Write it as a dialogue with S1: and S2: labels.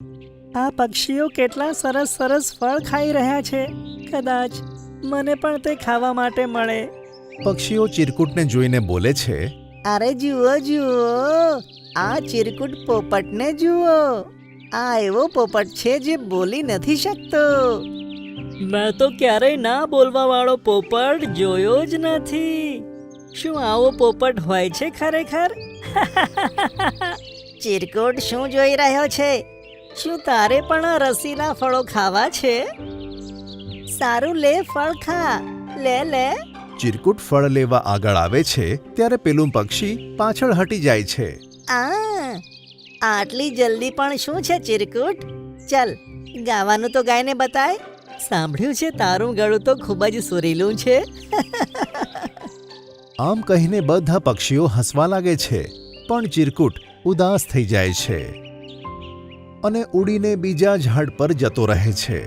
S1: આ પક્ષીઓ કેટલા સરસ સરસ ફળ ખાઈ રહ્યા છે. કદાચ મને પણ તે ખાવા માટે મળે.
S2: પક્ષીઓ ચિરકુટને જોઈને બોલે છે,
S3: અરે જુઓ જુઓ, આ ચિરકુટ પોપટને જુઓ. આ એવો પોપટ છે જે બોલી નથી શકતો.
S1: મેં તો ક્યારેય ના બોલવા વાળો પોપટ જોયો જ નથી. શું આવો પોપટ હોય છે ખરેખર?
S3: ચિરકુટ શું જોઈ રહ્યો છે?
S1: શું તારે પણ આ રસીલા ફળો ખાવા છે?
S3: સારું, લે ફળ ખા. લે લે.
S2: ચિરકુટ ફળ લેવા આગળ આવે છે ત્યારે પેલું પક્ષી પાછળ હટી જાય છે.
S3: આટલી જલ્દી પણ શું છે ચિરકુટ? ચલ, ગાવાનું તો ગાયને બતાય.
S1: સાંભળ્યું છે તારું ગળું તો ખૂબ જ સુરીલું છે.
S2: આમ કહીને બધા પક્ષીઓ હસવા લાગે છે, પણ ચિરકુટ ઉદાસ થઈ જાય છે અને ઉડીને બીજા ઝાડ પર જતો રહે છે.